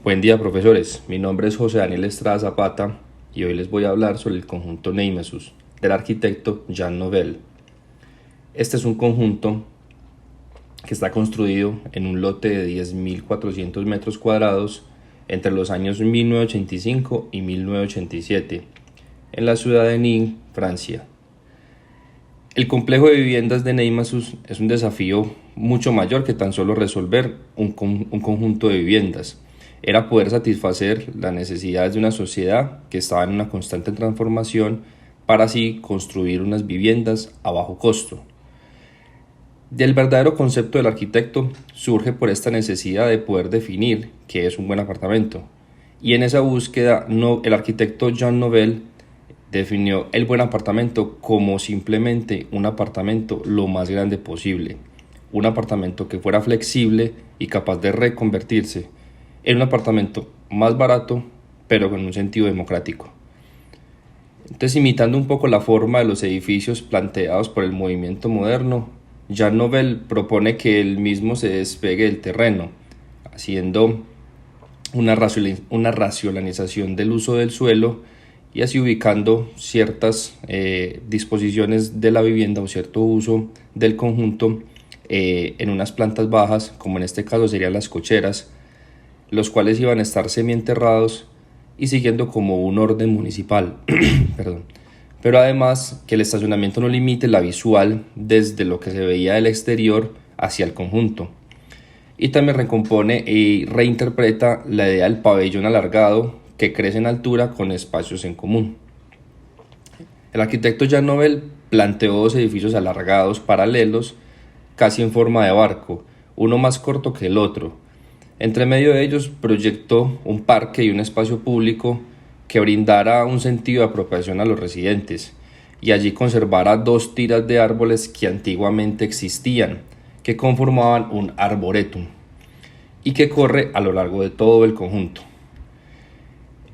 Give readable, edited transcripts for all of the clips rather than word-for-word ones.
Buen día, profesores. Mi nombre es José Daniel Estrada Zapata y hoy les voy a hablar sobre el conjunto Nemesis del arquitecto Jean Nouvel. Este es un conjunto que está construido en un lote de 10.400 metros cuadrados entre los años 1985 y 1987 en la ciudad de Nîmes, Francia. El complejo de viviendas de Nemesis es un desafío mucho mayor que tan solo resolver un conjunto de viviendas. Era poder satisfacer las necesidades de una sociedad que estaba en una constante transformación para así construir unas viviendas a bajo costo. El verdadero concepto del arquitecto surge por esta necesidad de poder definir qué es un buen apartamento. Y en esa búsqueda, el arquitecto Jean Nouvel definió el buen apartamento como simplemente un apartamento lo más grande posible. Un apartamento que fuera flexible y capaz de reconvertirse en un apartamento más barato, pero con un sentido democrático. Entonces, imitando un poco la forma de los edificios planteados por el movimiento moderno, Jean Nouvel propone que el mismo se despegue del terreno, haciendo una racionalización del uso del suelo y así ubicando ciertas disposiciones de la vivienda o cierto uso del conjunto en unas plantas bajas, como en este caso serían las cocheras, los cuales iban a estar semienterrados y siguiendo como un orden municipal. Perdón. Pero además que el estacionamiento no limite la visual desde lo que se veía del exterior hacia el conjunto. Y también recompone y reinterpreta la idea del pabellón alargado que crece en altura con espacios en común. El arquitecto Jean Nouvel planteó dos edificios alargados paralelos, casi en forma de barco, uno más corto que el otro. Entre medio de ellos proyectó un parque y un espacio público que brindara un sentido de apropiación a los residentes y allí conservara dos tiras de árboles que antiguamente existían, que conformaban un arboretum y que corre a lo largo de todo el conjunto.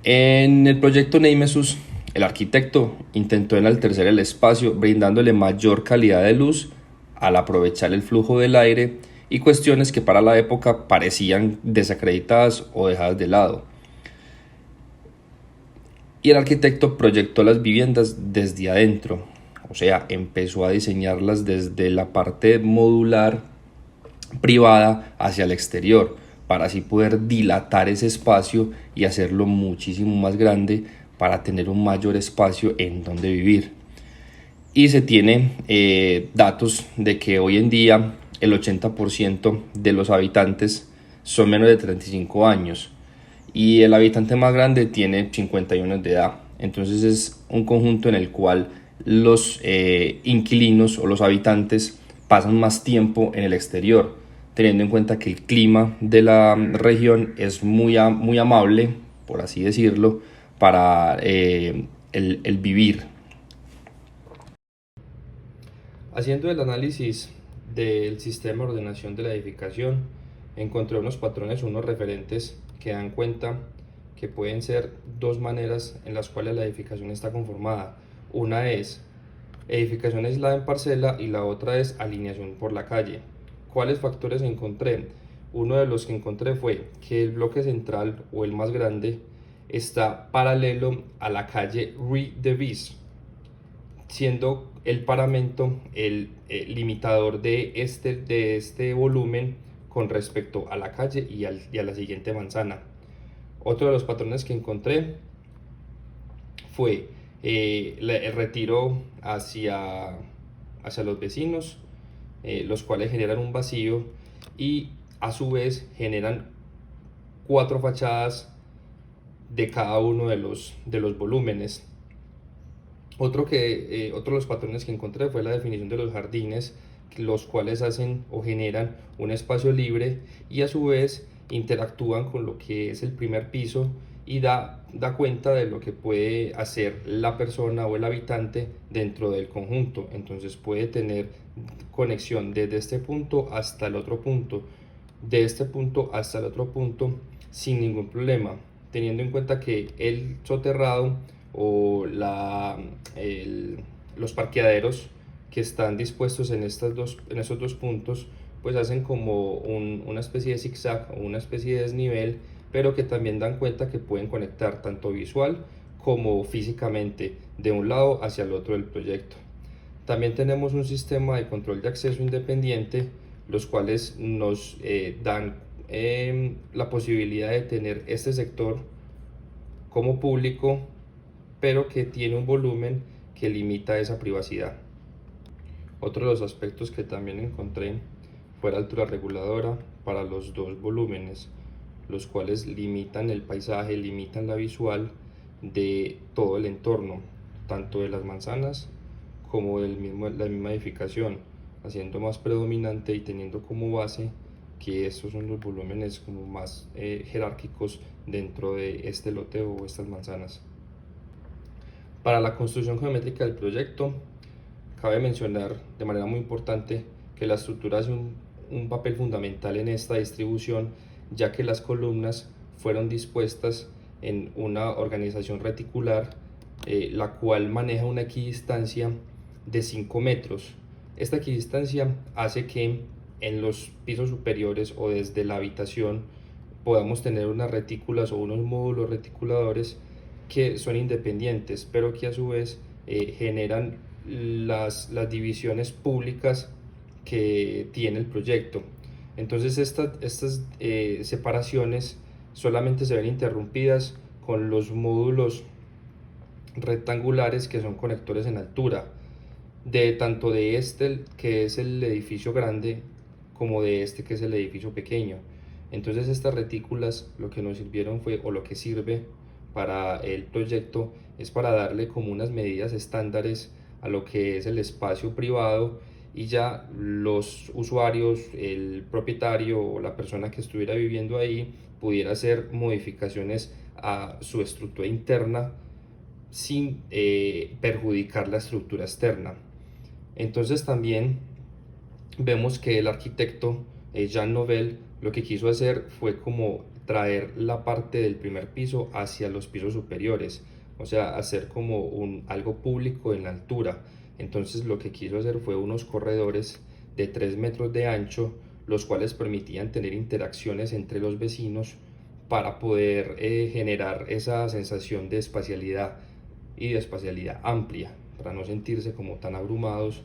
En el proyecto Nemesis, el arquitecto intentó enaltecer el espacio brindándole mayor calidad de luz al aprovechar el flujo del aire y cuestiones que para la época parecían desacreditadas o dejadas de lado. Y el arquitecto proyectó las viviendas desde adentro, o sea, empezó a diseñarlas desde la parte modular privada hacia el exterior, para así poder dilatar ese espacio y hacerlo muchísimo más grande para tener un mayor espacio en donde vivir. Y se tiene datos de que hoy en día el 80% de los habitantes son menos de 35 años y el habitante más grande tiene 51 años de edad. Entonces es un conjunto en el cual los inquilinos o los habitantes pasan más tiempo en el exterior, teniendo en cuenta que el clima de la región es muy amable, por así decirlo, para el vivir. Haciendo el análisis del sistema de ordenación de la edificación, encontré unos patrones, unos referentes que dan cuenta que pueden ser dos maneras en las cuales la edificación está conformada. Una es edificación aislada en parcela y la otra es alineación por la calle. ¿Cuáles factores encontré? Uno de los que encontré fue que el bloque central o el más grande está paralelo a la calle Rue de Vis, siendo el paramento el limitador de este volumen con respecto a la calle y a la siguiente manzana. Otro de los patrones que encontré fue el retiro hacia los vecinos, los cuales generan un vacío y a su vez generan cuatro fachadas de cada uno de los volúmenes. Otro de los patrones que encontré fue la definición de los jardines, los cuales hacen o generan un espacio libre y a su vez interactúan con lo que es el primer piso y da cuenta de lo que puede hacer la persona o el habitante dentro del conjunto. Entonces puede tener conexión desde este punto hasta el otro punto, de este punto hasta el otro punto sin ningún problema, teniendo en cuenta que el soterrado o los parqueaderos que están dispuestos en esos dos puntos pues hacen como una especie de zigzag o una especie de desnivel pero que también dan cuenta que pueden conectar tanto visual como físicamente de un lado hacia el otro del proyecto. También tenemos un sistema de control de acceso independiente, los cuales nos dan la posibilidad de tener este sector como público, pero que tiene un volumen que limita esa privacidad. Otro de los aspectos que también encontré fue la altura reguladora para los dos volúmenes, los cuales limitan el paisaje, limitan la visual de todo el entorno, tanto de las manzanas como la misma edificación, haciendo más predominante y teniendo como base que estos son los volúmenes como más jerárquicos dentro de este lote o estas manzanas. Para la construcción geométrica del proyecto, cabe mencionar de manera muy importante que la estructura hace un papel fundamental en esta distribución, ya que las columnas fueron dispuestas en una organización reticular, la cual maneja una equidistancia de 5 metros. Esta equidistancia hace que en los pisos superiores o desde la habitación podamos tener unas retículas o unos módulos reticuladores que son independientes, pero que a su vez generan las divisiones públicas que tiene el proyecto. Entonces estas separaciones solamente se ven interrumpidas con los módulos rectangulares que son conectores en altura, de tanto de este que es el edificio grande como de este que es el edificio pequeño. Entonces estas retículas lo que nos sirvieron fue, o lo que sirve para el proyecto, es para darle como unas medidas estándares a lo que es el espacio privado, y ya los usuarios, el propietario o la persona que estuviera viviendo ahí pudiera hacer modificaciones a su estructura interna sin perjudicar la estructura externa. Entonces también vemos que el arquitecto Jean Nouvel lo que quiso hacer fue como traer la parte del primer piso hacia los pisos superiores, o sea, hacer como algo público en la altura. Entonces lo que quiso hacer fue unos corredores de 3 metros de ancho, los cuales permitían tener interacciones entre los vecinos para poder generar esa sensación de espacialidad y de espacialidad amplia, para no sentirse como tan abrumados,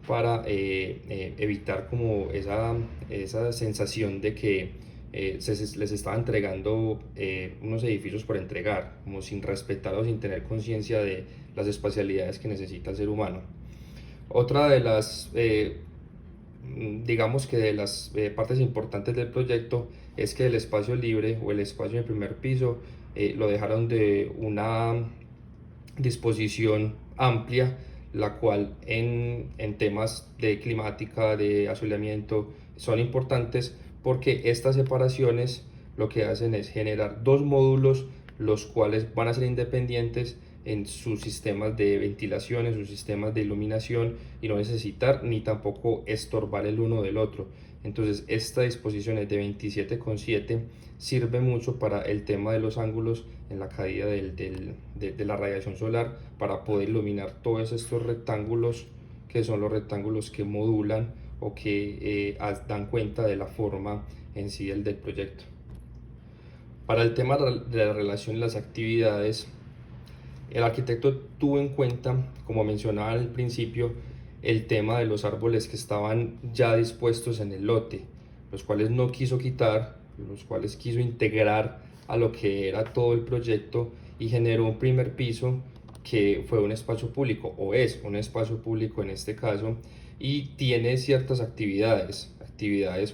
para evitar como esa sensación de que les estaba entregando unos edificios por entregar, como sin respetar o sin tener conciencia de las espacialidades que necesita el ser humano. Otra de las, digamos que de las partes importantes del proyecto es que el espacio libre o el espacio en el primer piso lo dejaron de una disposición amplia, la cual en temas de climática, de asoleamiento, son importantes, porque estas separaciones lo que hacen es generar dos módulos, los cuales van a ser independientes en sus sistemas de ventilación, en sus sistemas de iluminación, y no necesitar ni tampoco estorbar el uno del otro. Entonces esta disposición es de 27,7, sirve mucho para el tema de los ángulos en la caída de la radiación solar, para poder iluminar todos estos rectángulos, que son los rectángulos que modulan o que dan cuenta de la forma en sí del proyecto. Para el tema de la relación y las actividades, el arquitecto tuvo en cuenta, como mencionaba al principio, el tema de los árboles que estaban ya dispuestos en el lote, los cuales no quiso quitar, los cuales quiso integrar a lo que era todo el proyecto, y generó un primer piso que fue un espacio público, o es un espacio público en este caso, y tiene ciertas actividades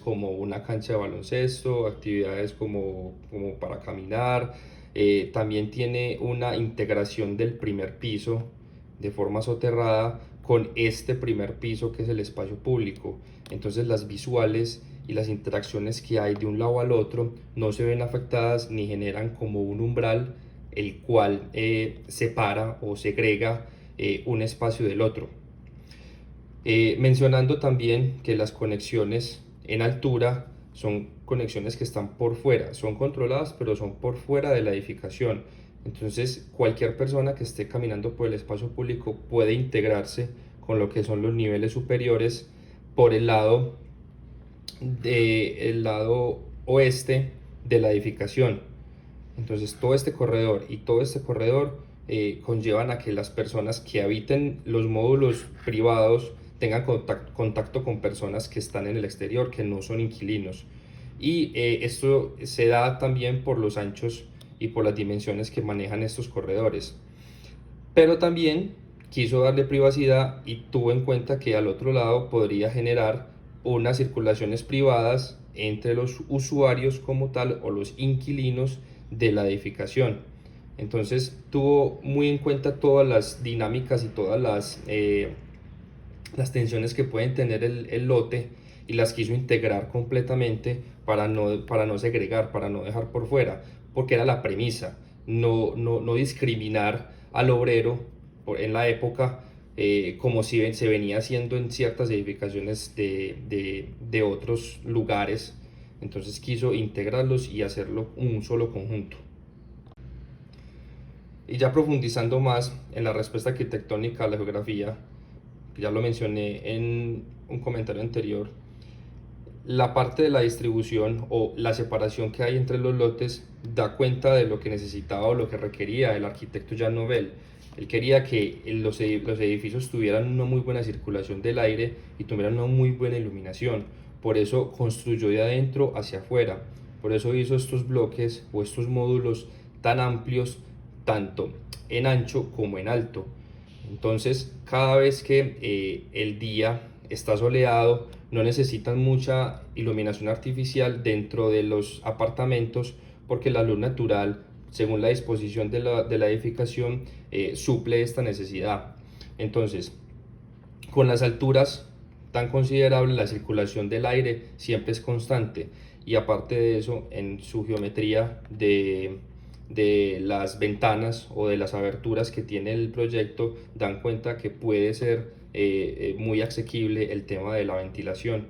como una cancha de baloncesto, actividades como para caminar. También tiene una integración del primer piso de forma soterrada con este primer piso que es el espacio público. Entonces las visuales y las interacciones que hay de un lado al otro no se ven afectadas ni generan como un umbral el cual separa o segrega un espacio del otro. Mencionando también que las conexiones en altura son conexiones que están por fuera, son controladas, pero son por fuera de la edificación. Entonces cualquier persona que esté caminando por el espacio público puede integrarse con lo que son los niveles superiores por el lado oeste de la edificación. Entonces todo este corredor y todo este corredor conllevan a que las personas que habiten los módulos privados tengan contacto con personas que están en el exterior, que no son inquilinos. Y esto se da también por los anchos y por las dimensiones que manejan estos corredores. Pero también quiso darle privacidad y tuvo en cuenta que al otro lado podría generar unas circulaciones privadas entre los usuarios como tal o los inquilinos de la edificación. Entonces tuvo muy en cuenta todas las dinámicas y todas las tensiones que pueden tener el lote y las quiso integrar completamente para no segregar, para no dejar por fuera, porque era la premisa, no discriminar al obrero en la época como si se venía haciendo en ciertas edificaciones de otros lugares. Entonces quiso integrarlos y hacerlo un solo conjunto. Y ya profundizando más en la respuesta arquitectónica a la geografía, ya lo mencioné en un comentario anterior, la parte de la distribución o la separación que hay entre los lotes da cuenta de lo que necesitaba o lo que requería el arquitecto Jean Nouvel. Él quería que los edificios tuvieran una muy buena circulación del aire y tuvieran una muy buena iluminación. Por eso construyó de adentro hacia afuera. Por eso hizo estos bloques o estos módulos tan amplios, tanto en ancho como en alto. Entonces, cada vez que el día está soleado, no necesitan mucha iluminación artificial dentro de los apartamentos porque la luz natural, según la disposición de la edificación, suple esta necesidad. Entonces, con las alturas tan considerables, la circulación del aire siempre es constante y aparte de eso, en su geometría de las ventanas o de las aberturas que tiene el proyecto, dan cuenta que puede ser muy asequible el tema de la ventilación.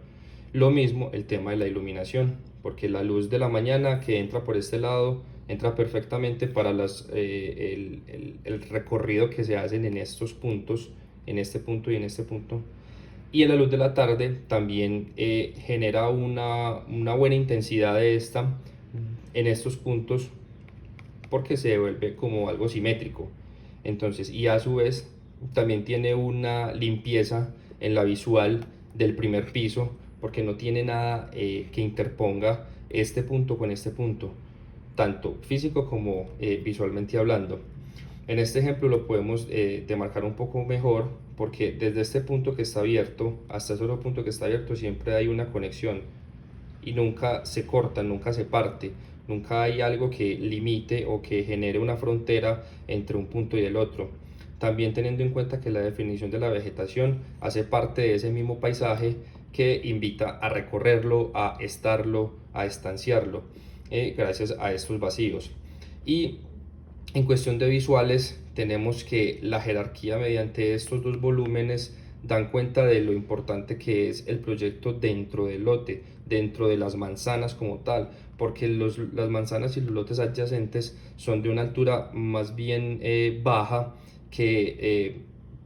Lo mismo el tema de la iluminación, porque la luz de la mañana que entra por este lado entra perfectamente para el recorrido que se hacen en estos puntos, en este punto y en este punto. Y en la luz de la tarde también genera una buena intensidad de esta en estos puntos porque se vuelve como algo simétrico. Entonces, y a su vez también tiene una limpieza en la visual del primer piso porque no tiene nada que interponga este punto con este punto, tanto físico como visualmente hablando. En este ejemplo lo podemos demarcar un poco mejor porque desde este punto que está abierto hasta ese otro punto que está abierto siempre hay una conexión y nunca se corta, nunca se parte, nunca hay algo que limite o que genere una frontera entre un punto y el otro. También teniendo en cuenta que la definición de la vegetación hace parte de ese mismo paisaje que invita a recorrerlo, a estarlo, a estanciarlo, gracias a estos vacíos. Y en cuestión de visuales, tenemos que la jerarquía mediante estos dos volúmenes dan cuenta de lo importante que es el proyecto dentro del lote, dentro de las manzanas como tal, porque las manzanas y los lotes adyacentes son de una altura más bien baja que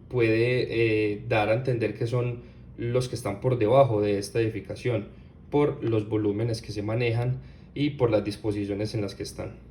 puede dar a entender que son los que están por debajo de esta edificación, por los volúmenes que se manejan y por las disposiciones en las que están.